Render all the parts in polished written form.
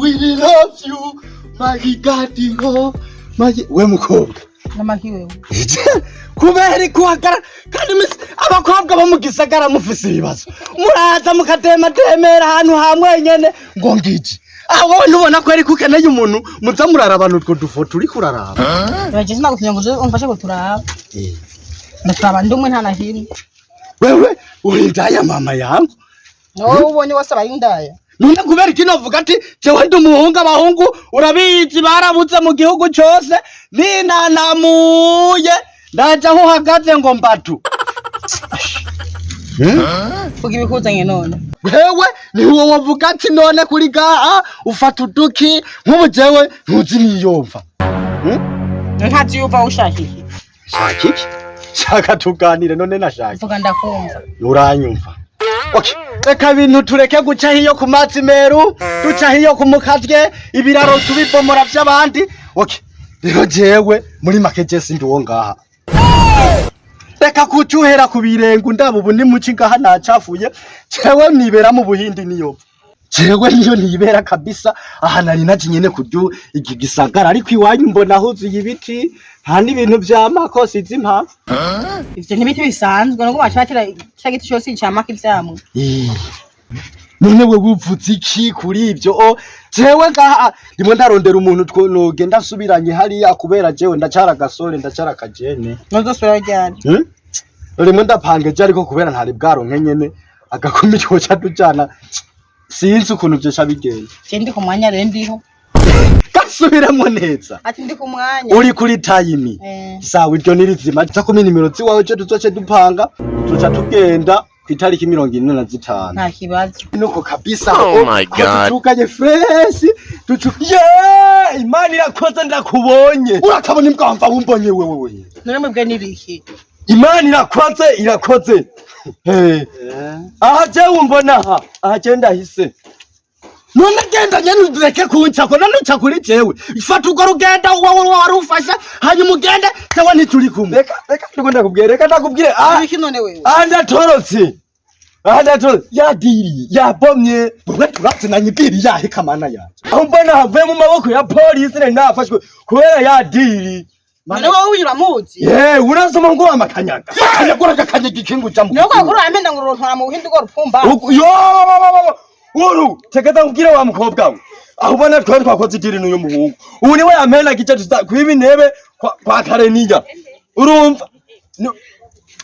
really love you my God we mukobwa namakiwe kubera kuhagara kandi abakobwa bo mu gisagara mufise ibibazo muraza mukatemera ahantu hamwe nyene ngo ngiji aho ntubona ko ari kukeneye umuntu muza murara abantu utwo dufoto uri kuraraba baje sinagufinya ngo umfashe ko turaba ndaturaba ndumwe nta nahiri wewe uri ndaya mama yangu wowe ubonye wose bari ndaya none kubera ikino vuga ati jewe ndi umuhungu abahungu urabizi barabuze mu gihugu cyose ninanamuye ndaje aho hagaze ngo mbatu vuga ibikuzanye none wewe ni wowe wavuga ati none kuri gaha ufata uduki nk'ubu jewe ntuzi niyumva ntazi yuva ushakiki shakiki shaka tuganire none nashaka vuga ndakumva uranyumva okay reka bintu tureke guca hiyo ku mazi meru duca hiyo ku mukatwe ibiraro tubibomora by'abandi okay rero jewe muri makeje sindi wo ngaha reka kucuhera ku birengo ndabo ubu ni muci ngaha nacafuye jewe nibera mu buhindi niyo jewe niyo nibera kabisa aha nari naje nyene kuryo iki gisagara ariko iwanyu mbona huzuye ibiti nta n'ibintu vy'amako sizi impamvu ivyo n'ibiti bisanzwe no kubashakira cyagiti cyose cyamaka ivyamwe none we buvuze iki kuri ivyo jewe ngaha ndimo ndarondera umuntu twogenda asubiranye hariya kubera jewe ndacara gasore ndacara kajene nozosubira ryari urimo ndapangeje ariko kubera ntari bwaronke nyene agakumi cyo tujana sinzi ukuntu byesha bigenze ndi ku mwanya rero ndiho gasubiramo neza ati ndi ku mwanya uri kuri time sawa iryo nirizima za kumi nimero ziwawe cyo tuzoce dupanga tuca tugenda kwitariki 45 nta kibazo nuko kabisa oh my god tukanye fresh imani irakoze ndakubonye urakabona imbwamva wumbonye wewe none mwebwe nibiki imani irakoze aha je umbona aha je ndahise none genda nyene ureke kunchako none uchakuri jewe ifata uko rugenda warufasha hanyuma ugende tewe ntituri kumwe reka ndakubwira reka ndakubwire ibiki none wewe ndatorotse yadiri yabomye wewe turatsinanye biri yahe kamana yaje aho mbona havuye mu maboko ya police ne nafashwe kubera yadiri none wowe uramuzi urasoma ngo amakanyaga akanyagura kakanyega ikingu cyamwe nuko uramenda ngo urontora mu buhindi go rupfumba uru tegeza kubwira wa mukobwa we aho ubona twari twakoze idiri n'uyu muhungu ubu niwe yamena gice kwiba intebe kwa Kareniya urumva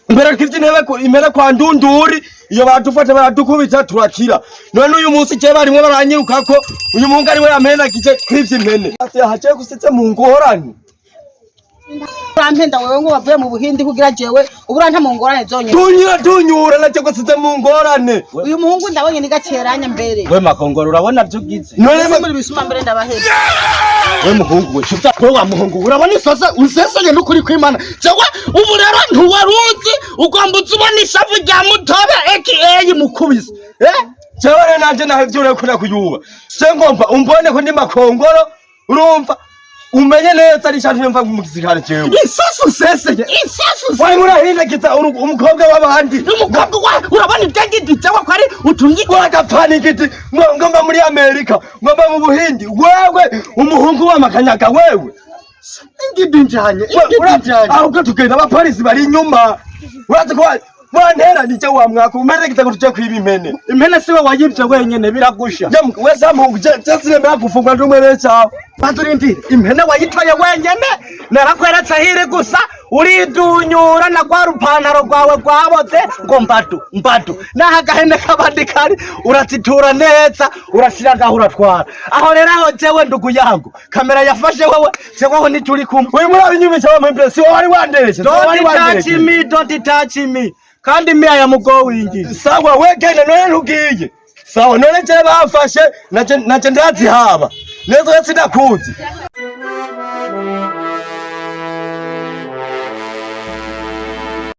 mbere k'intebe imera kwa Ndunduri iyo badufata baradukubita turakira none uyu munsi je barimo baranyiruka ko uyu muhungu ari we yamena gice kwivya impene ati haje gusitse mu ngorane urampenda wewe ngo bavuye mu buhindi kugira jewe uburanta mu ngorane zonye tunyura naje gusitse mu ngorane uyu muhungu ndabonye ni gaceranya mbere we makongoro urabona byugize none muri bisuma mbere ndabaheza we muhungu we shitsa ko wa muhungu urabona isosa useseye n'ukuri kw'Imana jewe ubu rero ntuwaruzi ugomba ubona ishavu rya mutobe aka mukubise jewe nanje nahevyure kuna kuyuba se ngomba umbone ko ndi makongoro urumva umenye neza ari cyane mva mu gisirikare cyewe isasu seseye isasu wari murahindagiza umukobwa w'abandi umukobwa wa urabona ibyagiti cyawe ko ari utungi wagapfana igiti ngomba muri Amerika ngomba mu Buhindi wewe umuhungu w'amakanyaga wewe ingidi njanye aho tugenda abapolisi bari inyuma uraza ko wantera nije wa mwaka umeze gitako tuje kwiba impene siwe wayibye wenyene biragusha wese amungu cyasire mbagufungwa ndumwere cyawe baturindire impene wayitwaye wenyene narakweretse hire gusa uridunyura na kwa rupantaro rwawe rwaboze ngo mbadu naha gahene kabandi kari urazitura neza urashira gahura twara aho rero aho jewe ndugu yangu kamera yafashe wewe jewe ni turi kumwe uyu muri abinyumisa wa impression wari wandereje don't touch me kandi mia ya mugowingi sawa wegene none ntugiye sawa none je bafashe naje ndazi haba nezo yatsindakuzi